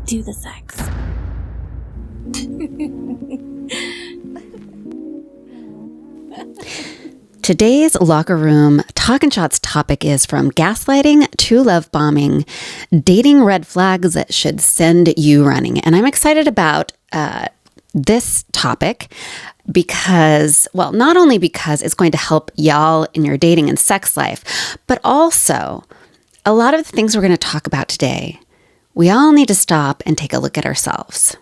do the sex. Today's Locker Room Talkin' Shots topic is from gaslighting to love bombing, dating red flags that should send you running. And I'm excited about this topic because, well, not only because it's going to help y'all in your dating and sex life, but also a lot of the things we're going to talk about today, we all need to stop and take a look at ourselves.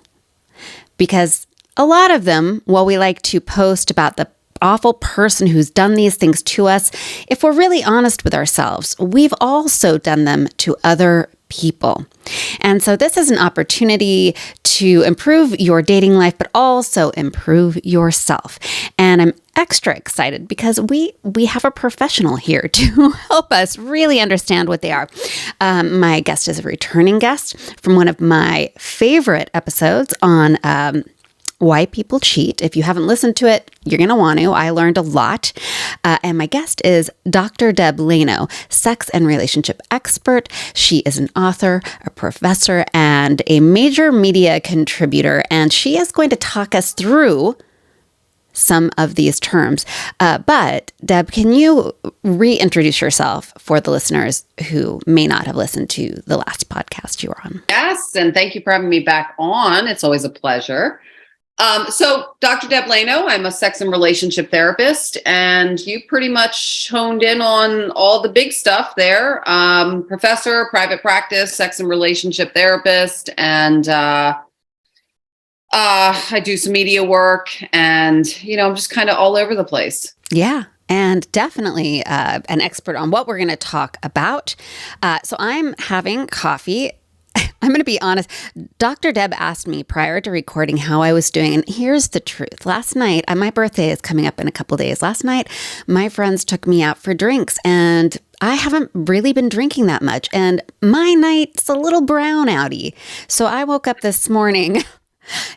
Because a lot of them, while we like to post about the awful person who's done these things to us, if we're really honest with ourselves, we've also done them to other people. And so this is an opportunity to improve your dating life, but also improve yourself. And I'm extra excited because we have a professional here to help us really understand what they are. My guest is a returning guest from one of my favorite episodes on Why People Cheat. If you haven't listened to it, you're going to want to. I learned a lot. And my guest is Dr. Deb Laino, sex and relationship expert. She is an author, a professor, and a major media contributor. And she is going to talk us through some of these terms. But Deb, can you reintroduce yourself for the listeners who may not have listened to the last podcast you were on? Yes, and thank you for having me back on. It's always a pleasure. So Dr. Deb Laino, I'm a sex and relationship therapist, and you pretty much honed in on all the big stuff there. Professor, private practice, sex and relationship therapist, and I do some media work, and, I'm just kind of all over the place. Yeah. And definitely an expert on what we're going to talk about. So I'm having coffee. I'm going to be honest. Dr. Deb asked me prior to recording how I was doing. And here's the truth. Last night, my birthday is coming up in a couple days. Last night, my friends took me out for drinks, and I haven't really been drinking that much. And my night's a little brown-outy. So I woke up this morning.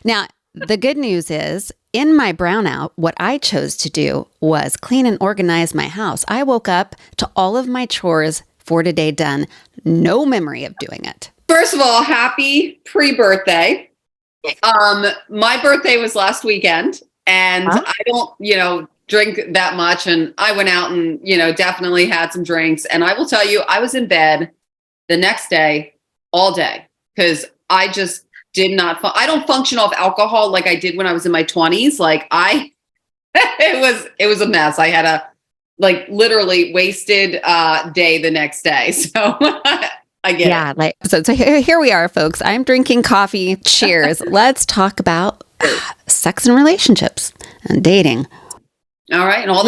Now, the good news is, in my brownout, what I chose to do was clean and organize my house. I woke up to all of my chores for today done. No memory of doing it. First of all, happy pre-birthday. My birthday was last weekend, and I don't, drink that much. And I went out and, definitely had some drinks. And I will tell you, I was in bed the next day, all day, because I just did not, I don't function off alcohol like I did when I was in my 20s. It was a mess. I had a literally wasted day the next day. So I get it. So here we are, folks. I'm drinking coffee. Cheers. Let's talk about sex and relationships and dating. All right. And all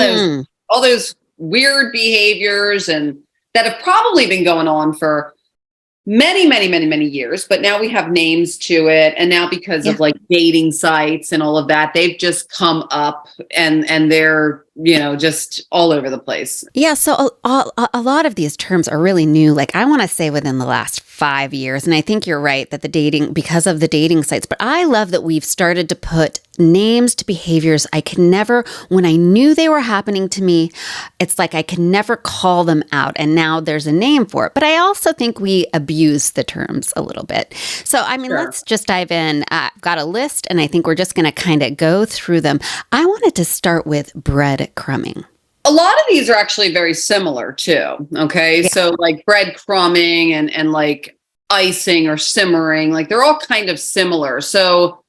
those weird behaviors and that have probably been going on for many, many, many, many years, but now we have names to it. And now because of dating sites and all of that, they've just come up and they're, just all over the place. Yeah. So a lot of these terms are really new. I want to say within the last 5 years. And I think you're right that because of the dating sites, but I love that we've started to put names to behaviors I could never, when I knew they were happening to me, it's like I could never call them out. And now there's a name for it. But I also think we abuse the terms a little bit. So, Let's just dive in. I've got a list, and I think we're just going to kind of go through them. I wanted to start with breadcrumbing. A lot of these are actually very similar too. Okay. Yeah. So breadcrumbing and icing or simmering, they're all kind of similar. So,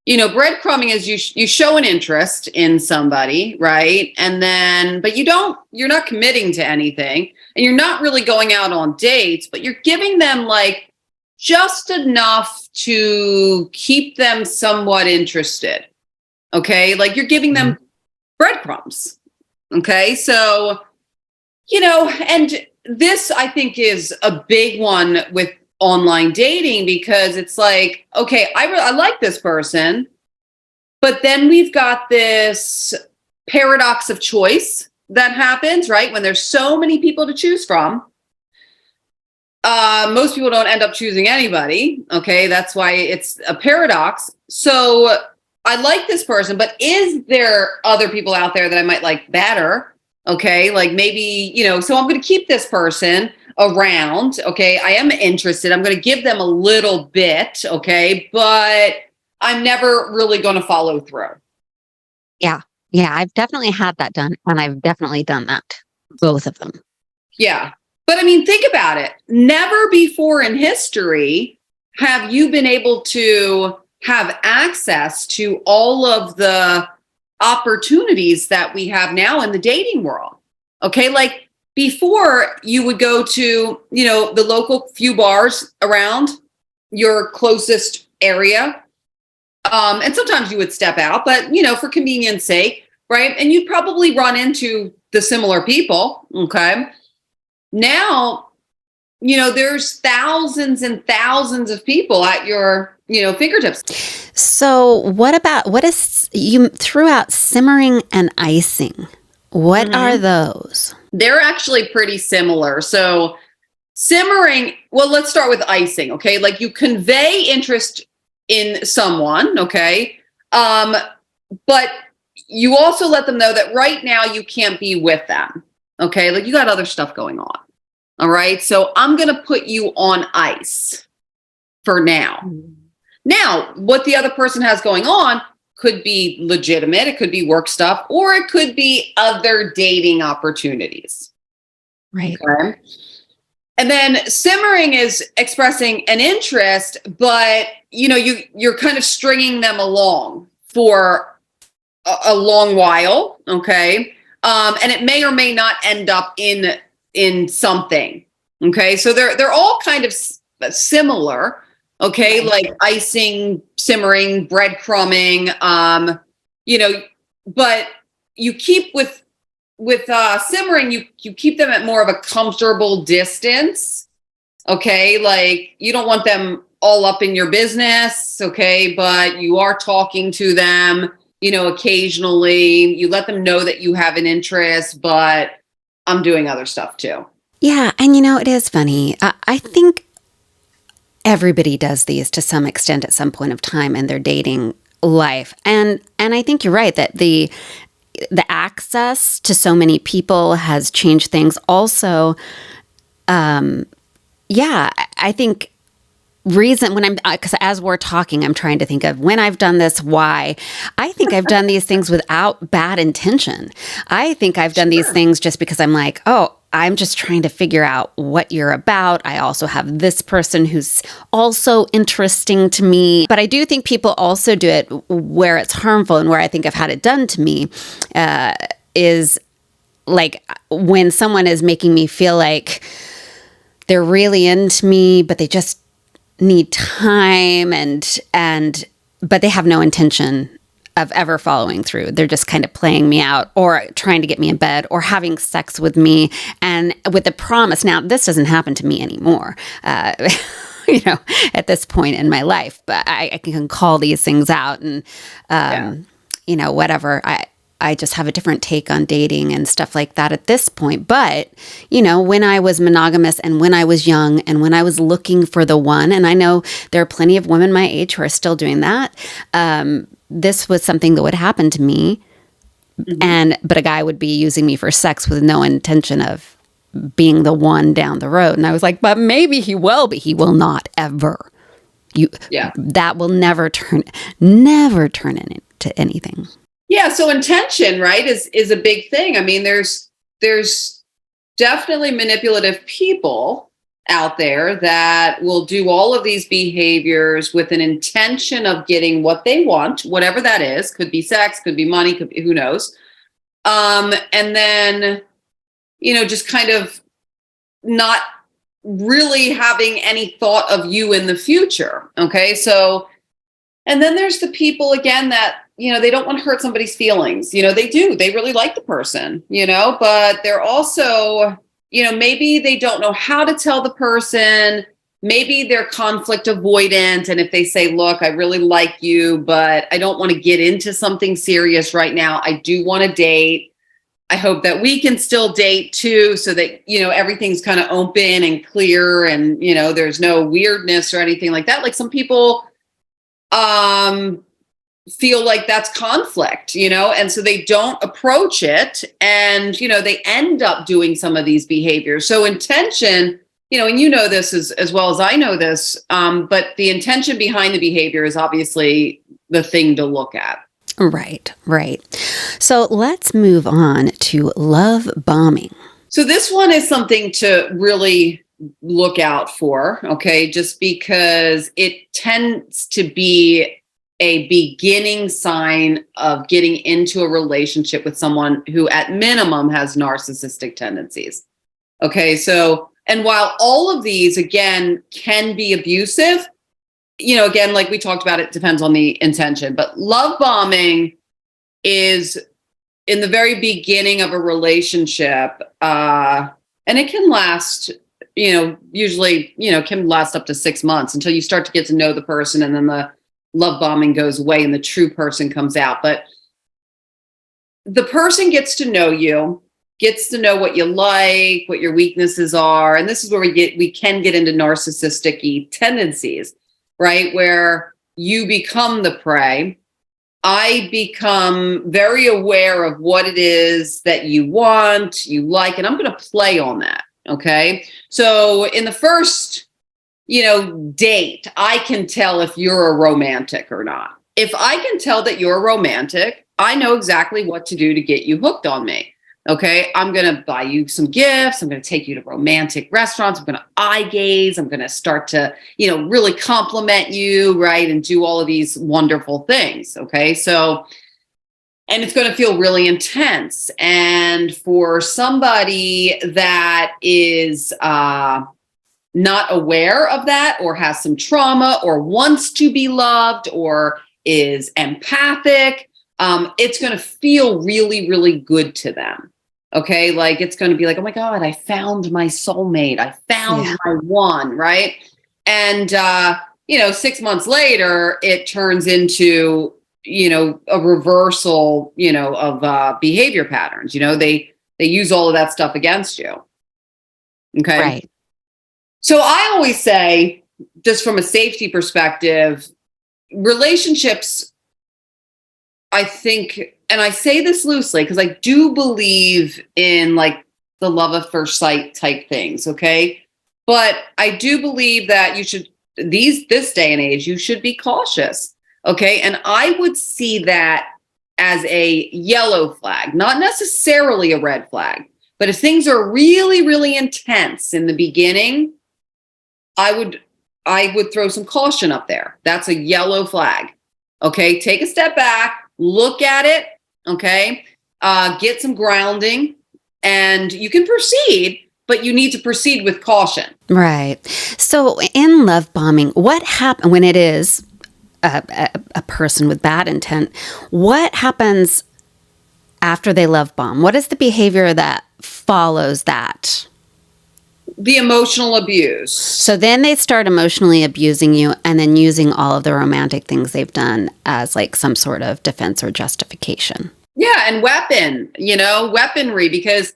breadcrumbing is you show an interest in somebody, right? And then, but you're not committing to anything, and you're not really going out on dates, but you're giving them just enough to keep them somewhat interested. Okay. You're giving them breadcrumbs. Okay. So, and this I think is a big one with online dating, because it's okay, I like this person, but then we've got this paradox of choice that happens, right? When there's so many people to choose from, most people don't end up choosing anybody. Okay. That's why it's a paradox. So I like this person, but is there other people out there that I might like better? Okay. Maybe, so I'm going to keep this person, around. Okay. I am interested. I'm going to give them a little bit. Okay. But I'm never really going to follow through. Yeah. Yeah. I've definitely had that done. And I've definitely done that. Both of them. Yeah. But I mean, think about it. Never before in history have you been able to have access to all of the opportunities that we have now in the dating world. Okay. Like before, you would go to, the local few bars around your closest area. And sometimes you would step out, but, for convenience sake, right? And you'd probably run into the similar people. Okay. Now, there's thousands and thousands of people at your, fingertips. So what is, you threw out simmering and icing. What are those? They're actually pretty similar. So simmering, well, let's start with icing. Okay. Like you convey interest in someone. Okay. But you also let them know that right now you can't be with them. Okay. Like you got other stuff going on. All right. So I'm going to put you on ice for now. Now, what the other person has going on could be legitimate. It could be work stuff, or it could be other dating opportunities. Right. Okay. And then simmering is expressing an interest, but you're kind of stringing them along for a long while. Okay. And it may or may not end up in something. Okay. So they're all kind of similar. Okay. Like icing, simmering, breadcrumbing, but you keep with simmering, you keep them at more of a comfortable distance. Okay. Like you don't want them all up in your business. Okay. But you are talking to them, occasionally. You let them know that you have an interest, but I'm doing other stuff too. Yeah. And it is funny. I think everybody does these to some extent at some point of time in their dating life. And I think you're right that the access to so many people has changed things. Also, I think because as we're talking, I'm trying to think of when I've done this, why. I think I've done these things without bad intention. I think I've done these things just because I'm like, oh, I'm just trying to figure out what you're about. I also have this person who's also interesting to me. But I do think people also do it where it's harmful, and where I think I've had it done to me is like when someone is making me feel like they're really into me, but they just need time but they have no intention of ever following through. They're just kind of playing me out, or trying to get me in bed, or having sex with me, and with the promise. Now, this doesn't happen to me anymore, at this point in my life, but I can call these things out and, whatever. I just have a different take on dating and stuff like that at this point. But, when I was monogamous, and when I was young, and when I was looking for the one, and I know there are plenty of women my age who are still doing that, this was something that would happen to me. But a guy would be using me for sex with no intention of being the one down the road. And I was like, but maybe he will, but he will not ever. That will never turn into anything. Yeah. So intention, right, is a big thing. I mean, there's definitely manipulative people out there that will do all of these behaviors with an intention of getting what they want, whatever that is. Could be sex, could be money, could be, who knows. And then, just kind of not really having any thought of you in the future. Okay. So, and then there's the people again that, they don't want to hurt somebody's feelings. They really like the person, but they're also, maybe they don't know how to tell the person. Maybe they're conflict avoidant. And if they say, look, I really like you, but I don't want to get into something serious right now. I do want to date. I hope that we can still date too, so that, everything's kind of open and clear, and, there's no weirdness or anything like that. Like some people, feel like that's conflict, and so they don't approach it, and they end up doing some of these behaviors. So intention, and this as well as I know this, but the intention behind the behavior is obviously the thing to look at. Right. So let's move on to love bombing. So this one is something to really look out for, okay? Just because it tends to be a beginning sign of getting into a relationship with someone who at minimum has narcissistic tendencies. Okay, so, and while all of these, again, can be abusive, again, like we talked about, it depends on the intention, but love bombing is in the very beginning of a relationship, and it can last, usually, can last up to 6 months until you start to get to know the person, and then the love bombing goes away and the true person comes out. But the person gets to know you, gets to know what you like, what your weaknesses are. And this is where we can get into narcissistic-y tendencies, right? Where you become the prey. I become very aware of what it is that you want, you like, and I'm going to play on that. Okay. So in the first, date, I can tell if you're a romantic or not. If I can tell that you're a romantic, I know exactly what to do to get you hooked on me. Okay. I'm going to buy you some gifts. I'm going to take you to romantic restaurants. I'm going to eye gaze. I'm going to start to, really compliment you, right? And do all of these wonderful things. Okay. So, and it's going to feel really intense. And for somebody that is, not aware of that, or has some trauma, or wants to be loved, or is empathic, it's going to feel really, really good to them. Okay. Like it's going to be like, oh my God, I found my soulmate. I found my one. Right. And, 6 months later, it turns into, a reversal, of behavior patterns. They use all of that stuff against you. Okay. Right. So I always say, just from a safety perspective, relationships, I think, and I say this loosely because I do believe in like the love at first sight type things. Okay. But I do believe that you should, this day and age, you should be cautious. Okay. And I would see that as a yellow flag, not necessarily a red flag. But if things are really, really intense in the beginning, I would throw some caution up there. That's a yellow flag. Okay. Take a step back, look at it. Okay. Get some grounding, and you can proceed, but you need to proceed with caution. Right. So in love bombing, what happens when it is a person with bad intent? What happens after they love bomb? What is the behavior that follows that? The emotional abuse. So then they start emotionally abusing you, and then using all of the romantic things they've done as like some sort of defense or justification. Yeah. And weaponry, because,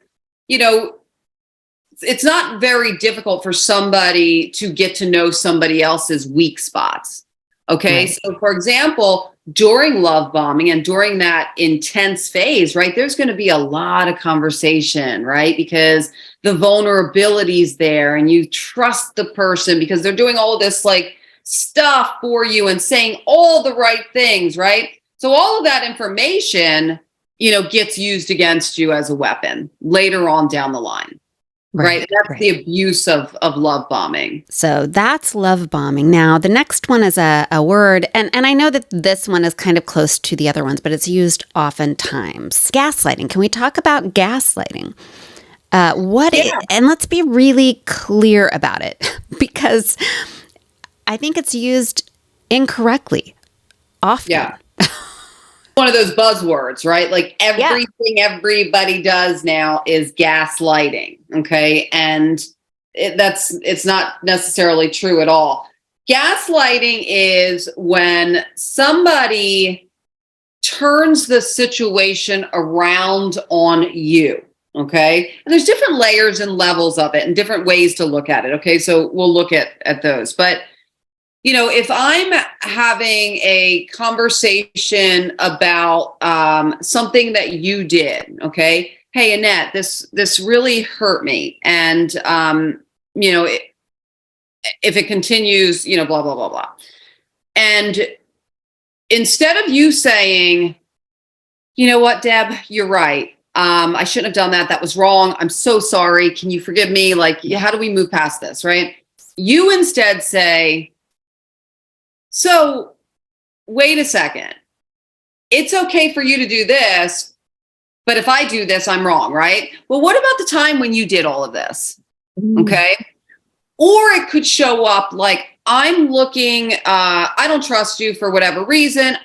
it's not very difficult for somebody to get to know somebody else's weak spots. Okay. Right. So for example, during love bombing and during that intense phase, right, there's going to be a lot of conversation, right? Because the vulnerability is there, and you trust the person because they're doing all this like stuff for you and saying all the right things, right? So all of that information, gets used against you as a weapon later on down the line. Right. That's the abuse of love bombing. So that's love bombing. Now, the next one is a word, and I know that this one is kind of close to the other ones, but it's used oftentimes. Gaslighting. Can we talk about gaslighting? And let's be really clear about it, because I think it's used incorrectly often. Yeah. One of those buzzwords, right? Like everything everybody does now is gaslighting. Okay. And it's not necessarily true at all. Gaslighting is when somebody turns the situation around on you. Okay. And there's different layers and levels of it and different ways to look at it. Okay. So we'll look at those. But if I'm having a conversation about something that you did, okay? Hey, Annette, this really hurt me, and if it continues, blah blah blah blah, and instead of you saying, you know what, Deb, you're right. I shouldn't have done that. That was wrong. I'm so sorry. Can you forgive me? Like, how do we move past this, right? You instead say, so wait a second. It's okay for you to do this, but if I do this, I'm wrong, right? Well, what about the time when you did all of this? Okay. Or it could show up like, I'm looking, I don't trust you for whatever reason.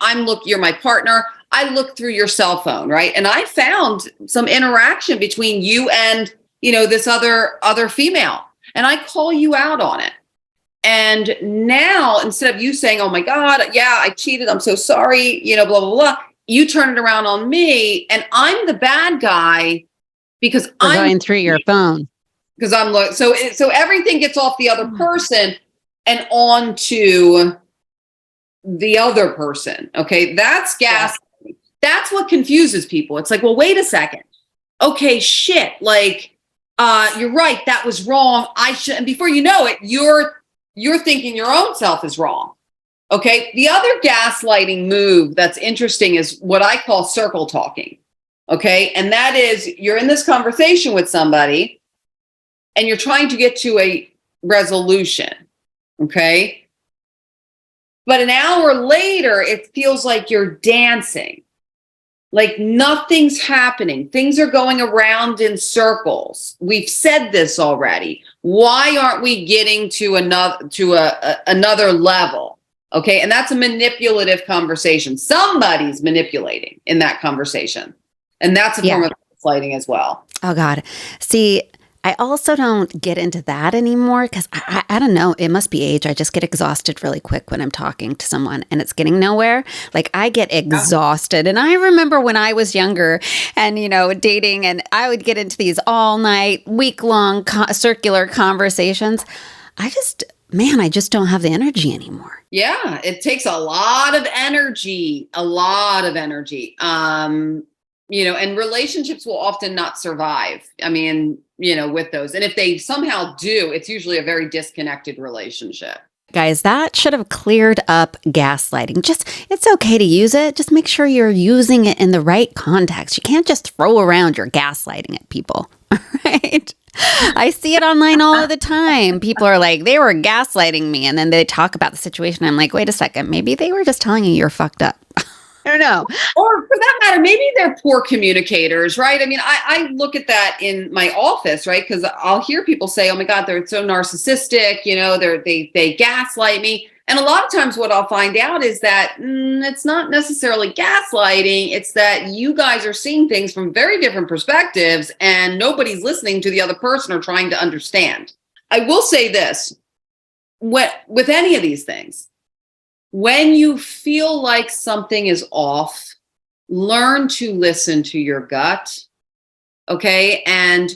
You're my partner. I looked through your cell phone, right? And I found some interaction between you and, this other female. And I call you out on it. And now, instead of you saying, oh my God, yeah, I cheated, I'm so sorry, blah, blah, blah, you turn it around on me and I'm the bad guy because I'm going through your phone. Because so everything gets off the other person and onto the other person. Okay. That's gas. Yeah. That's what confuses people. It's like, well, wait a second. Okay, shit. Like, you're right. That was wrong. I should. And before you know it, you're thinking your own self is wrong. Okay. The other gaslighting move that's interesting is what I call circle talking. Okay. And that is, you're in this conversation with somebody and you're trying to get to a resolution. Okay. But an hour later, it feels like you're dancing. Like nothing's happening. Things are going around in circles. We've said this already. Why aren't we getting to another level? Okay. And that's a manipulative conversation. Somebody's manipulating in that conversation. And that's a form of gaslighting as well. Oh God. See, I also don't get into that anymore because I don't know. It must be age. I just get exhausted really quick when I'm talking to someone and it's getting nowhere. Like I get exhausted. And I remember when I was younger and, dating, and I would get into these all night, week-long circular conversations. I just don't have the energy anymore. Yeah, it takes a lot of energy, and relationships will often not survive. I mean, with those. And if they somehow do, it's usually a very disconnected relationship. Guys, that should have cleared up gaslighting. It's okay to use it. Just make sure you're using it in the right context. You can't just throw around your gaslighting at people, right? I see it online all the time. People are like, they were gaslighting me. And then they talk about the situation. I'm like, wait a second. Maybe they were just telling you you're fucked up. I don't know. Or for that matter, maybe they're poor communicators, right? I mean, I look at that in my office, right? Because I'll hear people say, oh my God, they're so narcissistic, they gaslight me. And a lot of times what I'll find out is that it's not necessarily gaslighting. It's that you guys are seeing things from very different perspectives and nobody's listening to the other person or trying to understand. I will say this, with any of these things, when you feel like something is off, learn to listen to your gut, okay? And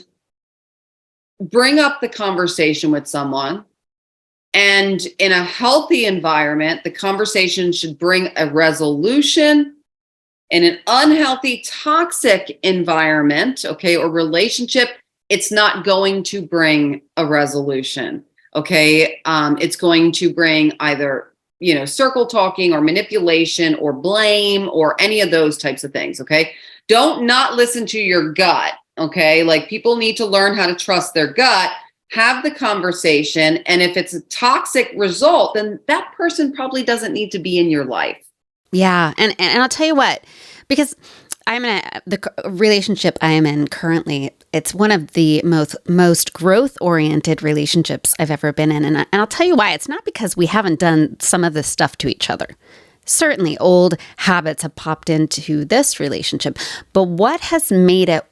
bring up the conversation with someone. And in a healthy environment, the conversation should bring a resolution. In an unhealthy, toxic environment, okay, or relationship, it's not going to bring a resolution, okay? It's going to bring either circle talking or manipulation or blame or any of those types of things. Okay. Don't not listen to your gut. Okay. Like people need to learn how to trust their gut, have the conversation. And if it's a toxic result, then that person probably doesn't need to be in your life. Yeah. And I'll tell you what, because the relationship I am in currently, it's one of the most growth-oriented relationships I've ever been in. And I'll tell you why. It's not because we haven't done some of this stuff to each other. Certainly, old habits have popped into this relationship. But what has made it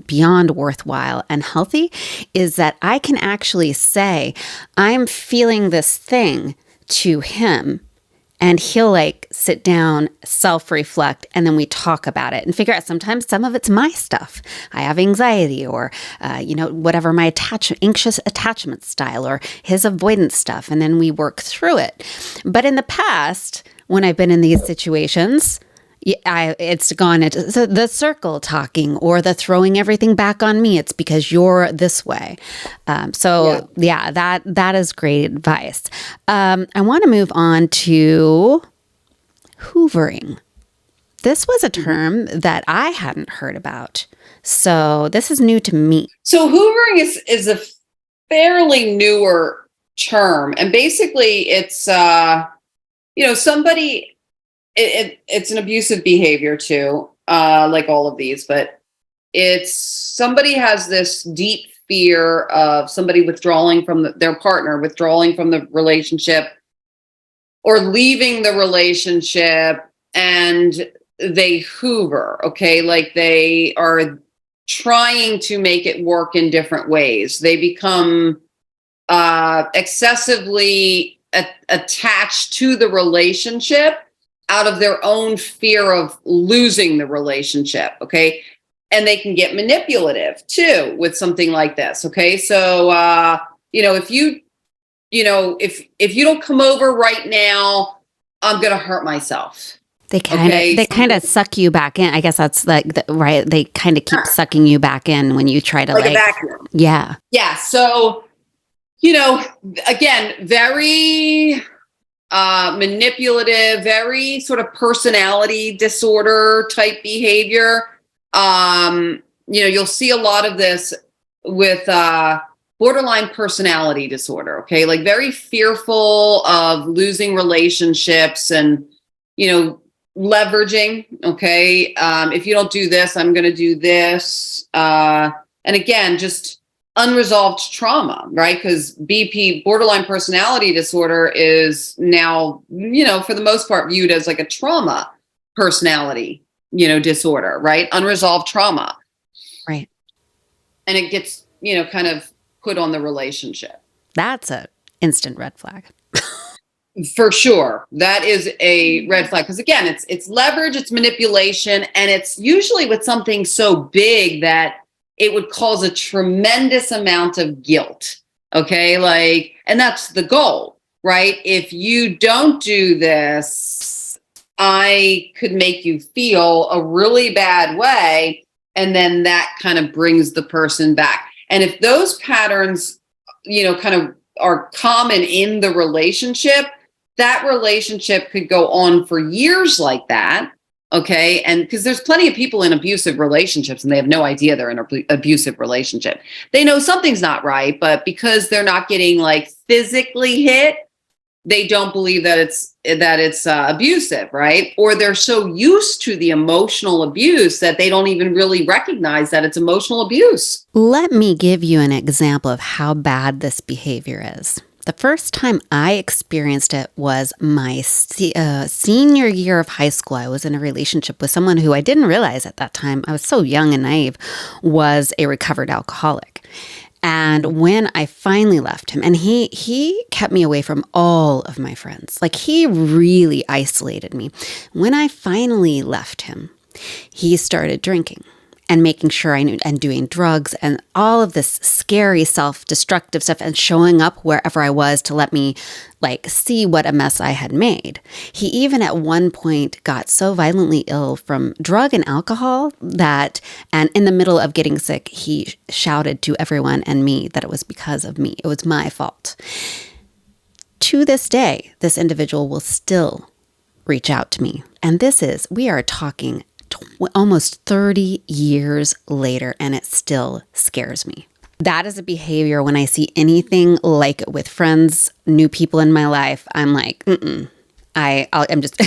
beyond worthwhile and healthy is that I can actually say, I'm feeling this thing to him. And he'll like sit down, self-reflect, and then we talk about it and figure out sometimes some of it's my stuff. I have anxiety or, whatever my anxious attachment style or his avoidance stuff. And then we work through it. But in the past, when I've been in these situations, it's gone into the circle talking or the throwing everything back on me. It's because you're this way. That is great advice. I want to move on to hoovering. This was a term that I hadn't heard about. So this is new to me. So hoovering is a fairly newer term. And basically it's, somebody... It's an abusive behavior too, like all of these, but it's somebody has this deep fear of somebody withdrawing from their partner, withdrawing from the relationship or leaving the relationship, and they hoover, okay? Like they are trying to make it work in different ways. They become excessively attached to the relationship out of their own fear of losing the relationship. Okay. And they can get manipulative too with something like this. Okay. So, if you don't come over right now, I'm going to hurt myself. They kind of suck you back in. I guess that's like right. They kind of keep sucking you back in when you try to like a vacuum. Yeah. Yeah. So, again, very manipulative, very sort of personality disorder type behavior. You'll see a lot of this with borderline personality disorder. Okay. Like very fearful of losing relationships and, leveraging. Okay. If you don't do this, I'm going to do this. And again, just unresolved trauma, right? Because BP, borderline personality disorder, is now, for the most part viewed as like a trauma personality, disorder, right? Unresolved trauma. Right. And it gets, kind of put on the relationship. That's a instant red flag. For sure. That is a red flag. Because again, it's leverage, it's manipulation, and it's usually with something so big that it would cause a tremendous amount of guilt. Okay. And that's the goal, right? If you don't do this, I could make you feel a really bad way. And then that kind of brings the person back. And if those patterns, kind of are common in the relationship, that relationship could go on for years like that. Okay. And because there's plenty of people in abusive relationships and they have no idea they're in an abusive relationship. They know something's not right, but because they're not getting like physically hit, they don't believe that it's abusive, right? Or they're so used to the emotional abuse that they don't even really recognize that it's emotional abuse. Let me give you an example of how bad this behavior is. The first time I experienced it was my senior year of high school. I was in a relationship with someone who I didn't realize at that time, I was so young and naive, was a recovered alcoholic. And when I finally left him, and he kept me away from all of my friends, like he really isolated me. When I finally left him, he started drinking and making sure I knew, and doing drugs and all of this scary self-destructive stuff and showing up wherever I was to let me like see what a mess I had made. He even at one point got so violently ill from drug and alcohol and in the middle of getting sick, he shouted to everyone and me that it was because of me. It was my fault. To this day, this individual will still reach out to me. And we are talking almost 30 years later, and it still scares me. That is a behavior when I see anything like it with friends, new people in my life, I'm like, I'm just,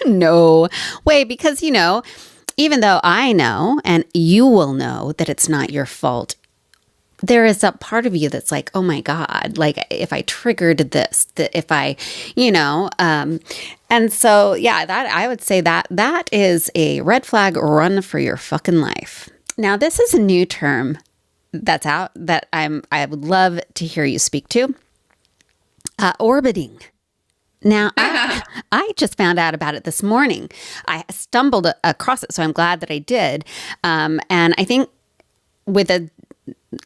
no way. Because, even though I know, and you will know that it's not your fault, there is a part of you that's like, oh my God, like if I triggered this, if I, and so, yeah, that I would say that is a red flag. Run for your fucking life. Now, this is a new term that's out that I would love to hear you speak to. Orbiting. Now, I just found out about it this morning. I stumbled across it, so I'm glad that I did. And I think with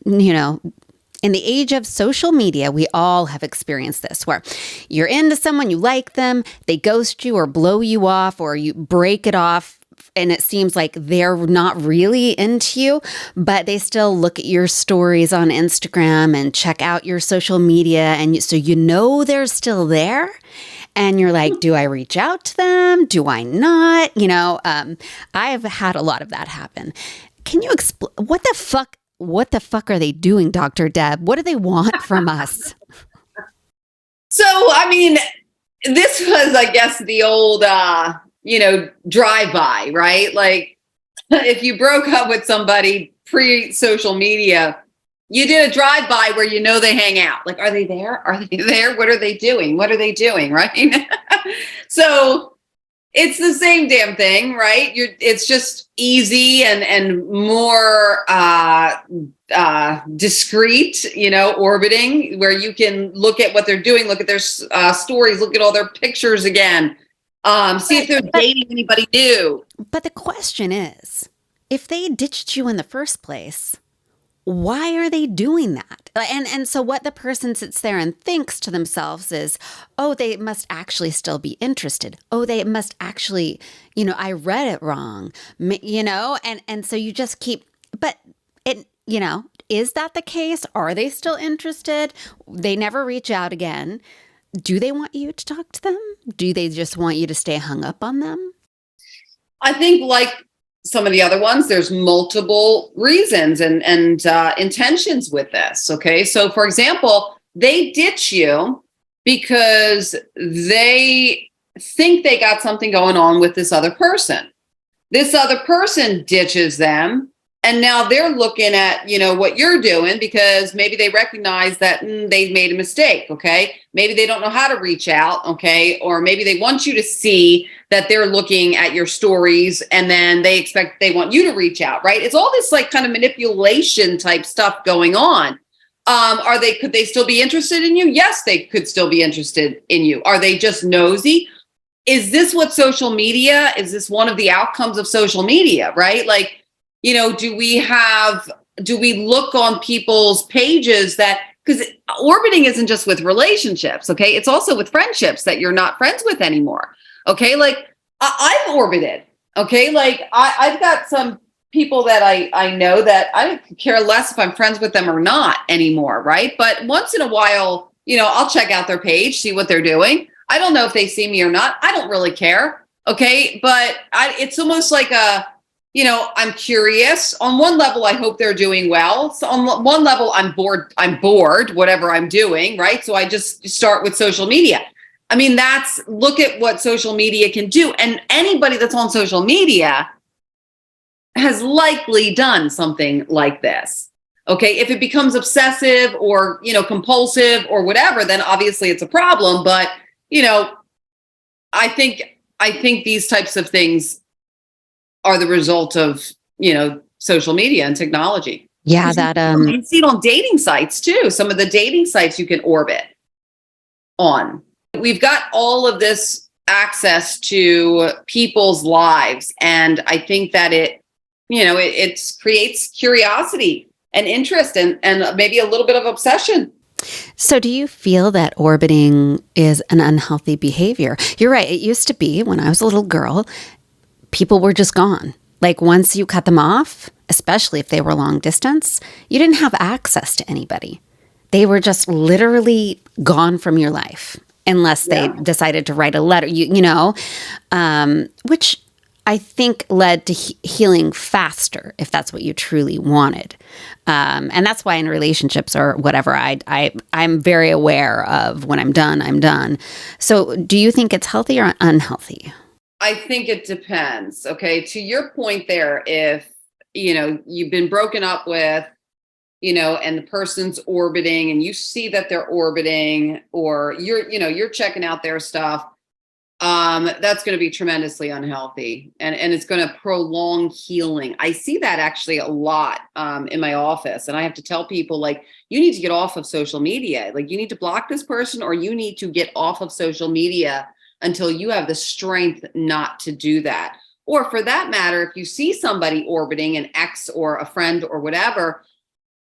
you know, in the age of social media, we all have experienced this where you're into someone, you like them, they ghost you or blow you off, or you break it off. And it seems like they're not really into you, but they still look at your stories on Instagram and check out your social media. And so they're still there. And you're like, do I reach out to them? Do I not? I've had a lot of that happen. Can you explain what the fuck? What the fuck are they doing, Dr. Deb? What do they want from us? So, I mean, this was, I guess, the old, drive-by, right? Like, if you broke up with somebody pre-social media, you did a drive-by where they hang out. Like, are they there? Are they there? What are they doing? What are they doing? Right? So it's the same damn thing, right? It's just easy and more discreet, orbiting, where you can look at what they're doing, look at their stories, look at all their pictures again, see if they're dating anybody new. But the question is, if they ditched you in the first place, why are they doing that? And so what the person sits there and thinks to themselves is, oh, they must actually still be interested. Oh, they must actually, I read it wrong, and so you just keep, but it, is that the case? Are they still interested? They never reach out again. Do they want you to talk to them? Do they just want you to stay hung up on them? I think, like some of the other ones, there's multiple reasons and intentions with this. Okay. So for example, they ditch you because they think they got something going on with this other person. This other person ditches them. And now they're looking at, what you're doing, because maybe they recognize that they've made a mistake. Okay. Maybe they don't know how to reach out. Okay. Or maybe they want you to see that they're looking at your stories, and then they want you to reach out. Right. It's all this like kind of manipulation type stuff going on. Could they still be interested in you? Yes, they could still be interested in you. Are they just nosy? Is this what social media, is this one of the outcomes of social media? Right. Like, do we look on people's pages because orbiting isn't just with relationships, okay? It's also with friendships that you're not friends with anymore, okay? Like I've orbited, okay? Like I've got some people that I know that I care less if I'm friends with them or not anymore, right? But once in a while, I'll check out their page, see what they're doing. I don't know if they see me or not. I don't really care, okay? But it's almost like I'm curious. On one level, I hope they're doing well. So on one level, I'm bored, whatever I'm doing, right? So I just start with social media. I mean, look at what social media can do. And anybody that's on social media has likely done something like this. Okay. If it becomes obsessive or, compulsive or whatever, then obviously it's a problem. But, I think these types of things are the result of, social media and technology. Yeah, you see it on dating sites too. Some of the dating sites you can orbit on. We've got all of this access to people's lives. And I think that it creates curiosity and interest and maybe a little bit of obsession. So do you feel that orbiting is an unhealthy behavior? You're right. It used to be, when I was a little girl, people were just gone. Like once you cut them off, especially if they were long distance, you didn't have access to anybody. They were just literally gone from your life unless they decided to write a letter, which I think led to healing faster if that's what you truly wanted. And that's why in relationships or whatever, I'm very aware of when I'm done, I'm done. So do you think it's healthy or unhealthy? I think it depends. Okay. To your point there, if, you've been broken up with, and the person's orbiting and you see that they're orbiting, or you're checking out their stuff, that's going to be tremendously unhealthy, and it's going to prolong healing. I see that actually a lot in my office, and I have to tell people, like, you need to get off of social media. Like, you need to block this person, or you need to get off of social media until you have the strength not to do that. Or for that matter, if you see somebody orbiting an ex or a friend or whatever,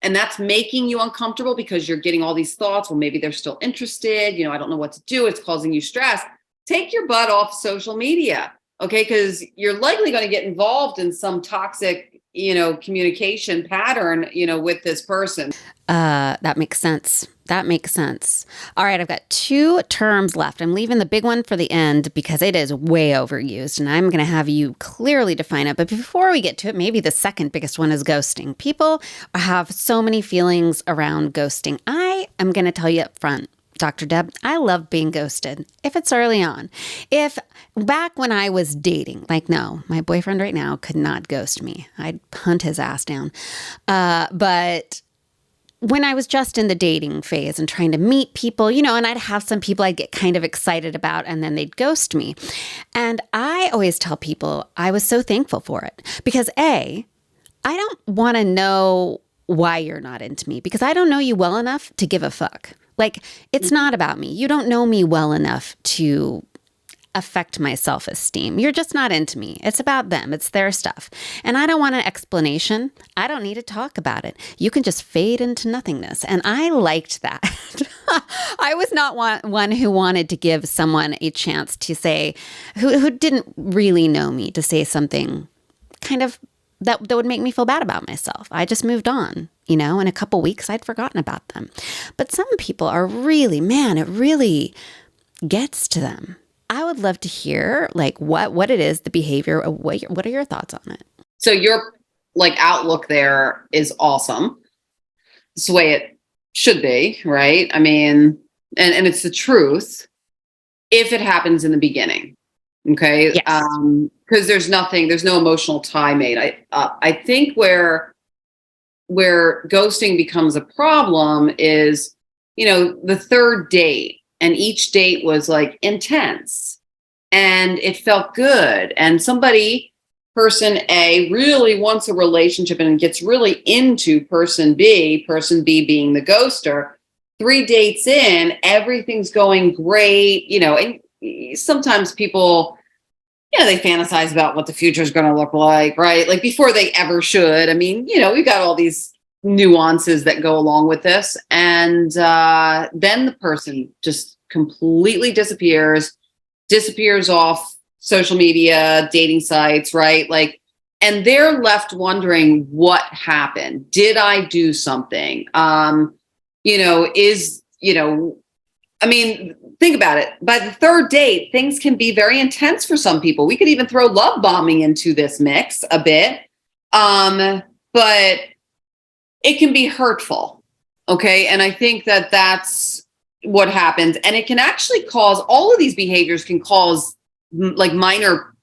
and that's making you uncomfortable because you're getting all these thoughts, well, maybe they're still interested, I don't know what to do, it's causing you stress. Take your butt off social media, okay? Because you're likely going to get involved in some toxic, communication pattern, with this person. That makes sense. That makes sense. All right, I've got 2 terms left. I'm leaving the big one for the end because it is way overused, and I'm going to have you clearly define it. But before we get to it, maybe the second biggest one is ghosting. People have so many feelings around ghosting. I am going to tell you up front, Dr. Deb, I love being ghosted if it's early on. If back when I was dating, no, my boyfriend right now could not ghost me. I'd hunt his ass down. But when I was just in the dating phase and trying to meet people, and I'd have some people I'd get kind of excited about, and then they'd ghost me. And I always tell people I was so thankful for it because I don't want to know why you're not into me because I don't know you well enough to give a fuck. It's not about me. You don't know me well enough to affect my self-esteem. You're just not into me. It's about them. It's their stuff. And I don't want an explanation. I don't need to talk about it. You can just fade into nothingness. And I liked that. I was not one who wanted to give someone a chance to say, who didn't really know me, to say something kind of that would make me feel bad about myself. I just moved on, in a couple weeks, I'd forgotten about them. But some people are really, man, it really gets to them. I would love to hear what it is, the behavior, what are your thoughts on it? So your outlook there is awesome. It's the way it should be, right? I mean, and it's the truth if it happens in the beginning. Okay. Yes. Because there's no emotional tie made. I think where ghosting becomes a problem is, the third date, and each date was intense and it felt good. And person A really wants a relationship and gets really into person B being the ghoster. 3 dates in, everything's going great, and sometimes people, they fantasize about what the future is going to look like, right? Before they ever should. I mean, we've got all these nuances that go along with this. And then the person just completely disappears off social media, dating sites, right? And they're left wondering what happened. Did I do something? I mean, think about it. By the third date, things can be very intense for some people. We could even throw love bombing into this mix a bit. But it can be hurtful. Okay. And I think that that's what happens. And it can actually cause, all of these behaviors can cause minor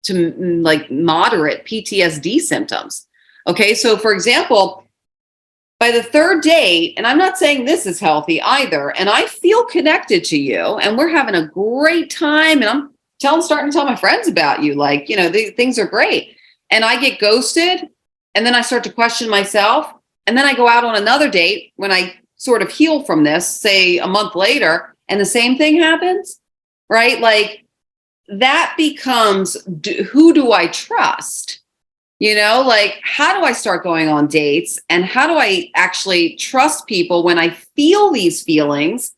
to moderate PTSD symptoms. Okay. So for example, by the third date, and I'm not saying this is healthy either, and I feel connected to you and we're having a great time, and I'm starting to tell my friends about you, things are great. And I get ghosted, and then I start to question myself. And then I go out on another date when I sort of heal from this, say a month later, and the same thing happens, right? That becomes, who do I trust? How do I start going on dates? And how do I actually trust people when I feel these feelings?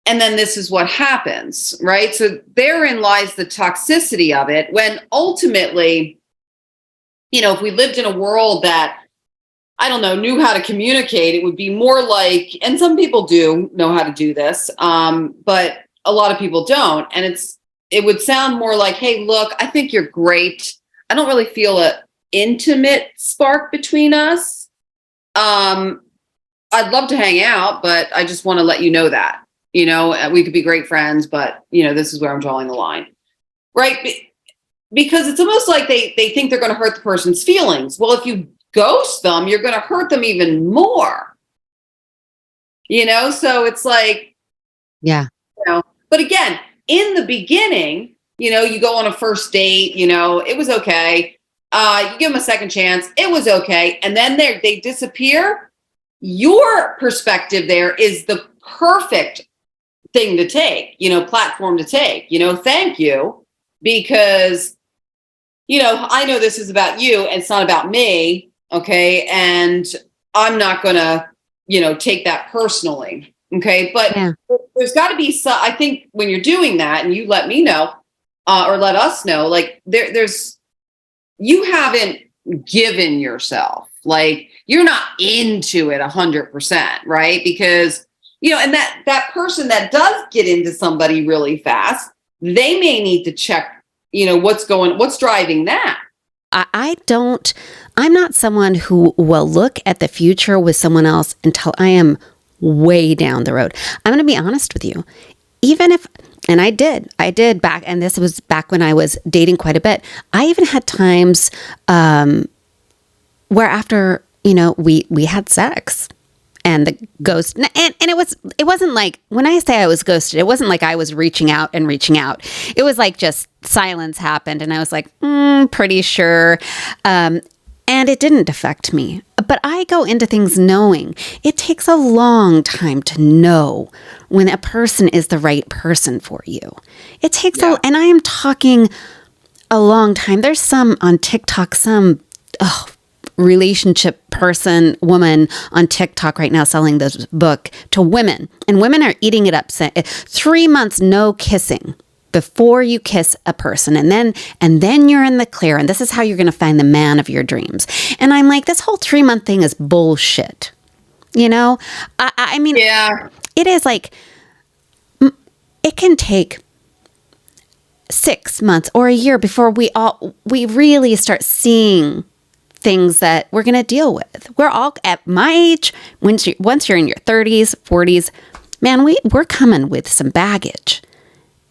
And then this is what happens, right? So therein lies the toxicity of it, when ultimately, if we lived in a world that, I don't know, knew how to communicate, it would be more and some people do know how to do this, but a lot of people don't. And it would sound more like, hey, look, I think you're great. I don't really feel an intimate spark between us. I'd love to hang out, but I just want to let you know that, we could be great friends, but this is where I'm drawing the line, right? Because it's almost like they think they're going to hurt the person's feelings. Well, if you ghost them, you're going to hurt them even more, so it's yeah. But again, in the beginning, you go on a first date, it was okay. You give them a second chance, it was okay. And then they disappear. Your perspective there is the perfect thing to take, platform to take, thank you, because, I know this is about you and it's not about me. Okay. And I'm not going to, take that personally. Okay. But there's got to be some, I think when you're doing that, and you let me know, or let us know, like you haven't given yourself, like you're not into it 100%, right? Because, and that person that does get into somebody really fast, they may need to check, what's driving that. I'm not someone who will look at the future with someone else until I am way down the road. I'm going to be honest with you. Even if, and I did back, and this was back when I was dating quite a bit. I even had times where after, we had sex and the ghost, and it wasn't like, when I say I was ghosted, it wasn't like I was reaching out. It was like just silence happened. And I was like, pretty sure. And it didn't affect me. But I go into things knowing it takes a long time to know when a person is the right person for you. It takes and I am talking a long time. There's some on TikTok, relationship woman on TikTok right now selling this book to women. And women are eating it up. 3 months, no kissing before you kiss a person, and then you're in the clear, and this is how you're going to find the man of your dreams. And I'm like, this whole 3-month thing is bullshit. I mean, it is like, it can take 6 months or a year before we really start seeing things that we're going to deal with. We're all at my age. Once you're in your 30s, 40s, man, we're coming with some baggage.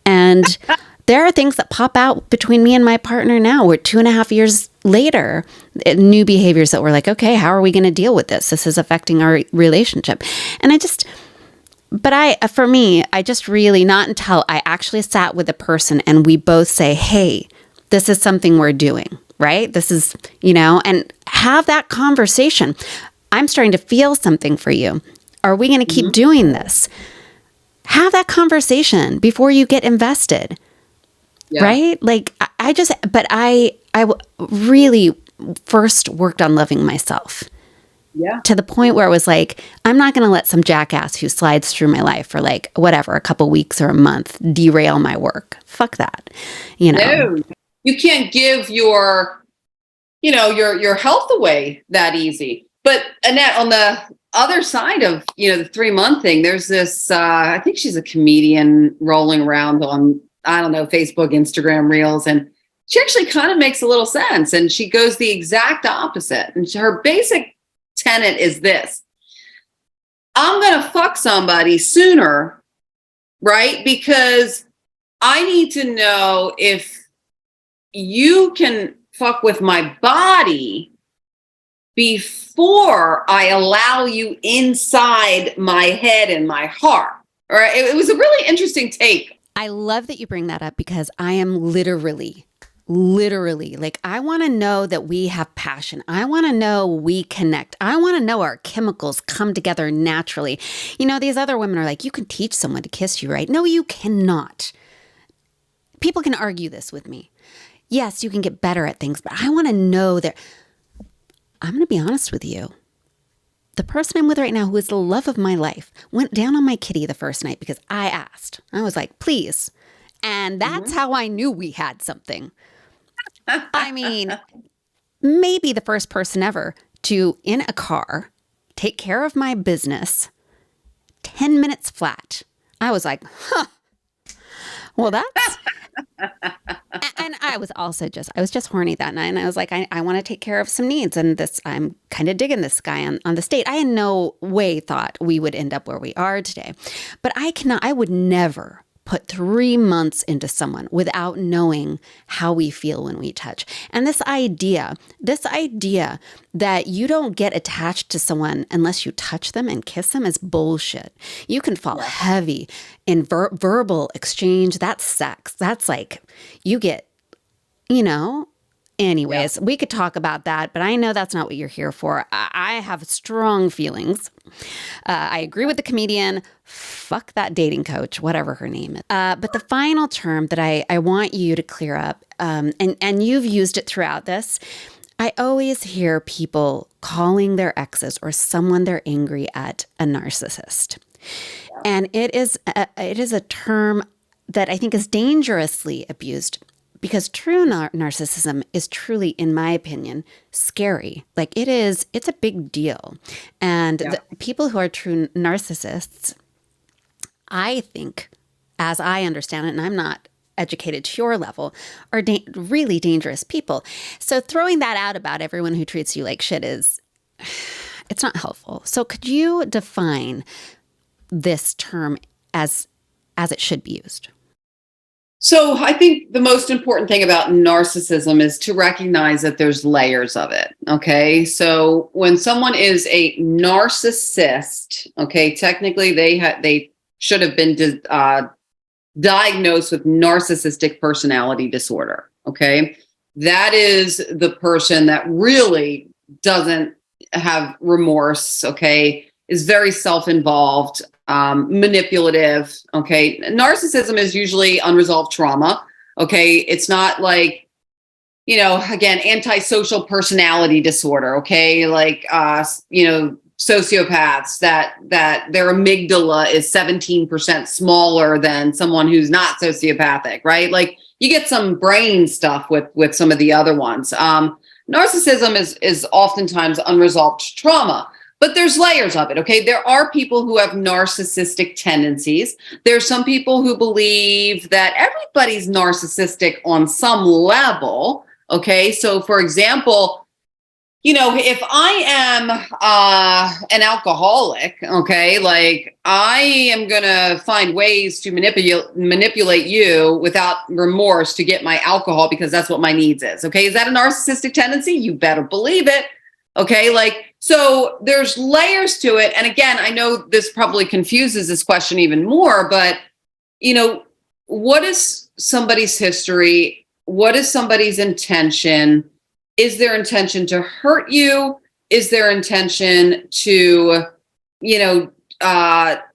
And there are things that pop out between me and my partner now. We're 2.5 years later, new behaviors that we're like, okay, how are we going to deal with this? This is affecting our relationship. And for me, I just really, not until I actually sat with a person and we both say, hey, this is something we're doing, right? This is, and have that conversation. I'm starting to feel something for you. Are we going to keep doing this? Have that conversation before you get invested, right? Like I really first worked on loving myself to the point where it was like, I'm not going to let some jackass who slides through my life for like, whatever, a couple weeks or a month derail my work. Fuck that. No, you can't give your health away that easy. But Annette, on the other side of, the 3-month thing, there's this, I think she's a comedian rolling around on, I don't know, Facebook, Instagram Reels. And she actually kind of makes a little sense. And she goes the exact opposite. And her basic tenet is this: I'm going to fuck somebody sooner, right? Because I need to know if you can fuck with my body before I allow you inside my head and my heart. All right. It was a really interesting take. I love that you bring that up, because I am literally, like, I want to know that we have passion. I want to know we connect. I want to know our chemicals come together naturally. These other women are like, you can teach someone to kiss you, right? No, you cannot. People can argue this with me. Yes, you can get better at things, but I want to know that. I'm going to be honest with you. The person I'm with right now, who is the love of my life, went down on my kitty the first night because I asked. I was like, please. And that's how I knew we had something. I mean, maybe the first person ever to, in a car, take care of my business 10 minutes flat. I was like, huh. Well, that's... And I was just horny that night. And I was like, I want to take care of some needs. And I'm kind of digging this guy on the state. I in no way thought we would end up where we are today. But I would never put 3 months into someone without knowing how we feel when we touch. And this idea that you don't get attached to someone unless you touch them and kiss them is bullshit. You can fall heavy in verbal exchange. That's sex. That's like, you get, anyways, we could talk about that, but I know that's not what you're here for. I have strong feelings. I agree with the comedian. Fuck that dating coach, whatever her name is. But the final term that I want you to clear up, and you've used it throughout this, I always hear people calling their exes or someone they're angry at a narcissist. And it is a term that I think is dangerously abused, because true narcissism is truly, in my opinion, scary. Like it's a big deal. And the people who are true narcissists, I think, as I understand it, and I'm not educated to your level, are really dangerous people. So throwing that out about everyone who treats you like shit it's not helpful. So could you define this term as it should be used? So I think the most important thing about narcissism is to recognize that there's layers of it. Okay. So when someone is a narcissist, okay, technically they should have been diagnosed with narcissistic personality disorder. Okay. That is the person that really doesn't have remorse. Okay. Is very self-involved, manipulative. Okay. Narcissism is usually unresolved trauma. Okay. It's not like, again, antisocial personality disorder. Okay. Like, sociopaths that their amygdala is 17% smaller than someone who's not sociopathic, right? Like you get some brain stuff with some of the other ones. Narcissism is oftentimes unresolved trauma. But there's layers of it, okay? There are people who have narcissistic tendencies. There's some people who believe that everybody's narcissistic on some level, okay? So, for example, if I am an alcoholic, okay, like I am going to find ways to manipulate you without remorse to get my alcohol because that's what my needs is, okay? Is that a narcissistic tendency? You better believe it, okay? So there's layers to it. And again, I know this probably confuses this question even more, but, what is somebody's history? What is somebody's intention? Is their intention to hurt you? Is their intention to,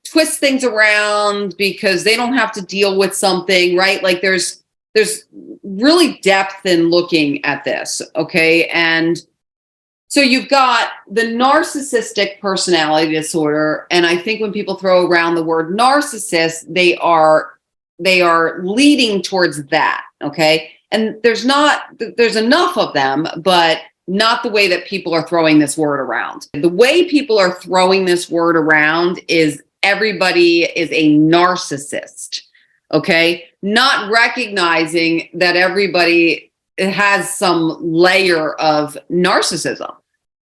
twist things around because they don't have to deal with something, right? Like there's really depth in looking at this, okay? And so you've got the narcissistic personality disorder. And I think when people throw around the word narcissist, they are leading towards that. Okay. And there's enough of them, but not the way that people are throwing this word around. The way people are throwing this word around is everybody is a narcissist. Okay. Not recognizing that everybody has some layer of narcissism.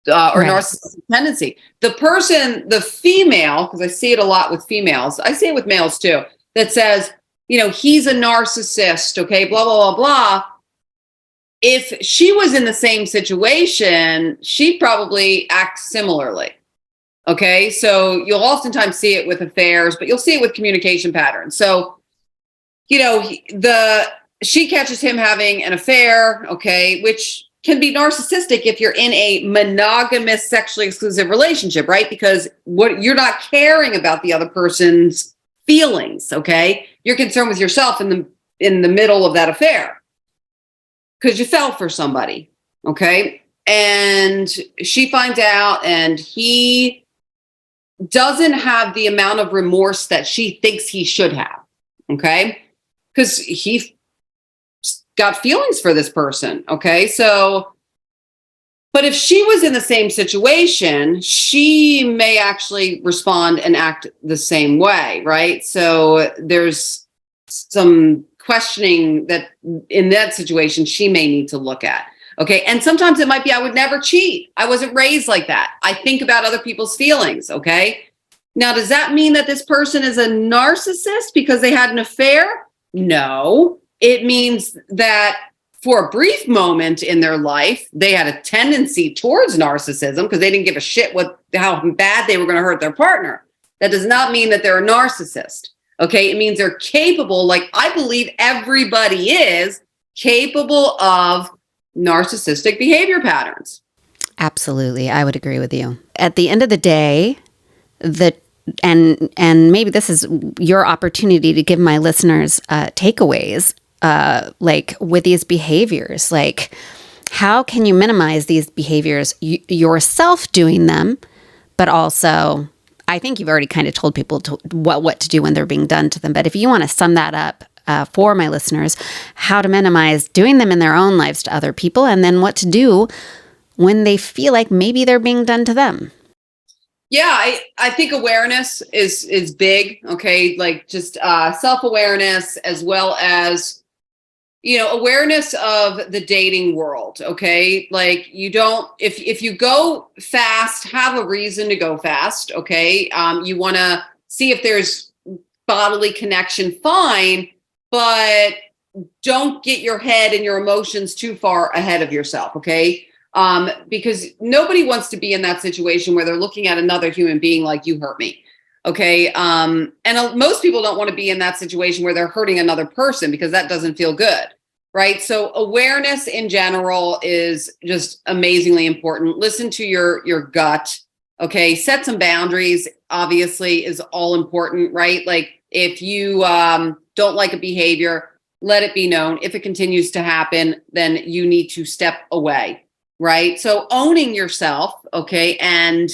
Or right. Narcissistic tendency. The female, because I see it a lot with females, I see it with males too, that says, he's a narcissist, okay, blah, blah, blah, blah. If she was in the same situation, she'd probably act similarly. Okay, so you'll oftentimes see it with affairs, but you'll see it with communication patterns. So, she catches him having an affair, okay, which can be narcissistic if you're in a monogamous, sexually exclusive relationship, right? Because you're not caring about the other person's feelings, okay? You're concerned with yourself in the middle of that affair because you fell for somebody, okay? And she finds out, and he doesn't have the amount of remorse that she thinks he should have, okay? Because he got feelings for this person. Okay. So, but if she was in the same situation, she may actually respond and act the same way. Right. So there's some questioning that in that situation, she may need to look at. Okay. And sometimes it might be, I would never cheat. I wasn't raised like that. I think about other people's feelings. Okay. Now, does that mean that this person is a narcissist because they had an affair? No. It means that for a brief moment in their life, they had a tendency towards narcissism because they didn't give a shit how bad they were going to hurt their partner. That does not mean that they're a narcissist. Okay. It means they're capable, like I believe everybody is capable of narcissistic behavior patterns. Absolutely. I would agree with you. At the end of the day, and maybe this is your opportunity to give my listeners takeaways, like with these behaviors, like how can you minimize these behaviors yourself doing them, but also I think you've already kind of told people what to do when they're being done to them. But if you want to sum that up for my listeners, how to minimize doing them in their own lives to other people, and then what to do when they feel like maybe they're being done to them. Yeah, I think awareness is big. Okay, like just self-awareness as well as awareness of the dating world. Okay, like you don't if you go fast, have a reason to go fast. Okay, you want to see if there's bodily connection, fine, but don't get your head and your emotions too far ahead of yourself. Okay. Because nobody wants to be in that situation where they're looking at another human being like, you hurt me. Okay. And most people don't want to be in that situation where they're hurting another person because that doesn't feel good. Right. So awareness in general is just amazingly important. Listen to your gut. Okay. Set some boundaries, obviously, is all important, right? Like if you don't like a behavior, let it be known. If it continues to happen, then you need to step away. Right. So owning yourself. Okay. And,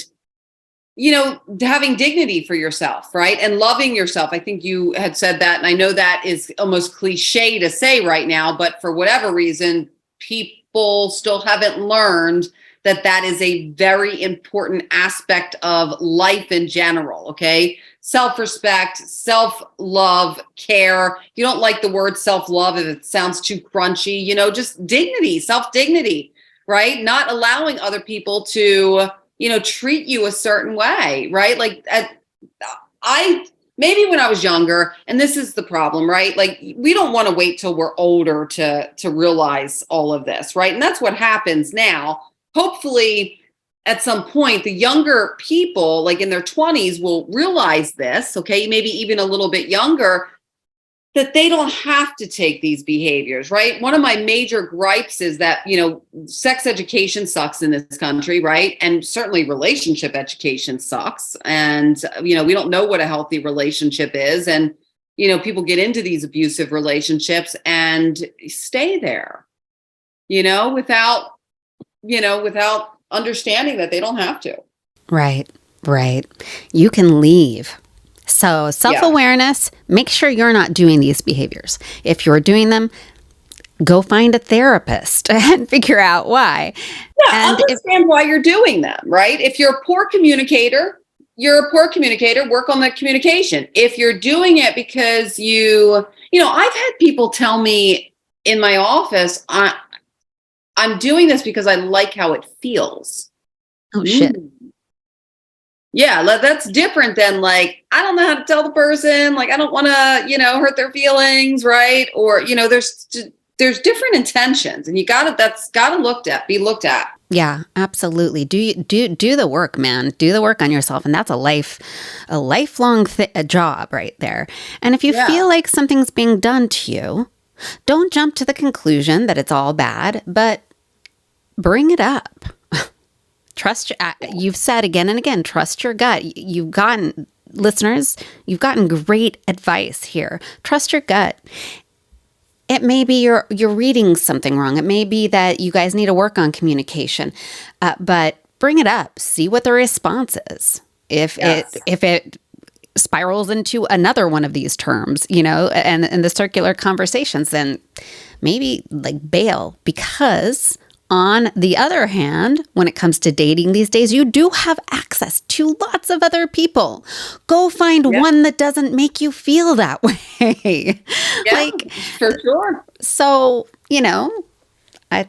having dignity for yourself. Right. And loving yourself. I think you had said that. And I know that is almost cliche to say right now, but for whatever reason, people still haven't learned that is a very important aspect of life in general. Okay. Self-respect, self-love, care. You don't like the word self-love if it sounds too crunchy, just dignity, self-dignity. Right? Not allowing other people to, treat you a certain way, right? Like maybe when I was younger, and this is the problem, right? Like we don't want to wait till we're older to realize all of this, right? And that's what happens now. Hopefully at some point, the younger people, like in their 20s, will realize this, okay? Maybe even a little bit younger, that they don't have to take these behaviors, right? One of my major gripes is that, sex education sucks in this country, right? And certainly relationship education sucks. And, we don't know what a healthy relationship is. And, people get into these abusive relationships and stay there, without understanding that they don't have to. Right. You can leave. So self-awareness, make sure you're not doing these behaviors. If you're doing them, go find a therapist and figure out why. Yeah, and understand why you're doing them, right? If you're a poor communicator, work on the communication. If you're doing it because I've had people tell me in my office, I'm doing this because I like how it feels. Oh, shit. Yeah, that's different than like, I don't know how to tell the person, like, I don't want to, hurt their feelings, right? Or, there's different intentions and that's got to be looked at. Yeah, absolutely. Do the work, man. Do the work on yourself. And that's a lifelong job right there. And if you feel like something's being done to you, don't jump to the conclusion that it's all bad, but bring it up. You've said again and again, trust your gut. Listeners, you've gotten great advice here. Trust your gut. It may be you're reading something wrong. It may be that you guys need to work on communication, but bring it up. See what the response is. If it spirals into another one of these terms, and the circular conversations, then maybe like bail, because on the other hand, when it comes to dating these days, you do have access to lots of other people. Go find one that doesn't make you feel that way. Yeah, for sure. So, I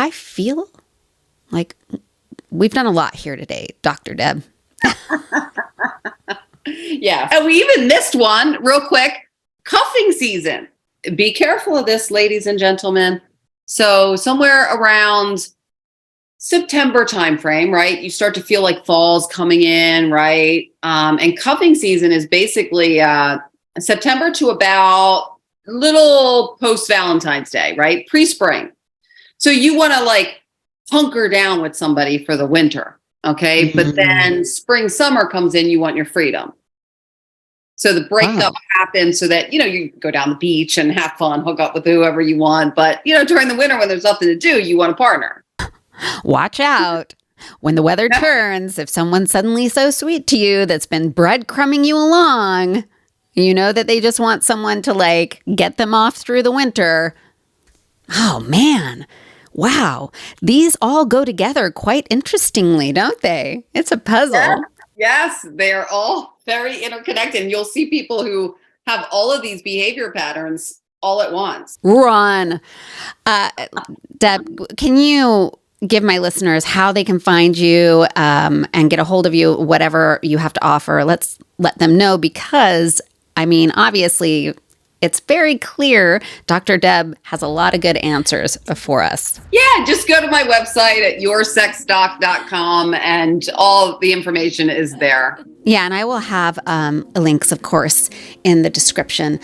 feel like we've done a lot here today, Dr. Deb. Yeah. And we even missed one real quick. Cuffing season. Be careful of this, ladies and gentlemen. So somewhere around September timeframe, right? You start to feel like fall's coming in, right? And cuffing season is basically September to about little post Valentine's Day, right? Pre-spring. So you want to like hunker down with somebody for the winter, okay? But then spring, summer comes in, you want your freedom. So the breakup happens so that, you go down the beach and have fun, hook up with whoever you want. But, during the winter when there's nothing to do, you want a partner. Watch out. When the weather turns, if someone's suddenly so sweet to you that's been breadcrumbing you along, you know that they just want someone to like get them off through the winter. Oh, man. Wow. These all go together quite interestingly, don't they? It's a puzzle. Yeah. Yes, they're all very interconnected. And you'll see people who have all of these behavior patterns all at once. Ron, Deb, can you give my listeners how they can find you and get a hold of you, whatever you have to offer? Let's let them know because, obviously, it's very clear Dr. Deb has a lot of good answers for us. Yeah, just go to my website at yoursexdoc.com and all the information is there. Yeah, and I will have links, of course, in the description.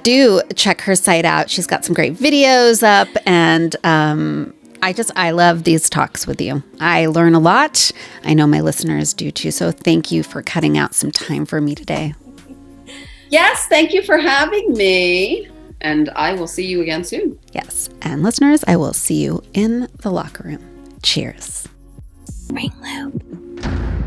Do check her site out. She's got some great videos up, and I love these talks with you. I learn a lot. I know my listeners do too. So thank you for cutting out some time for me today. Yes, thank you for having me. And I will see you again soon. Yes. And listeners, I will see you in the locker room. Cheers. Ring loop.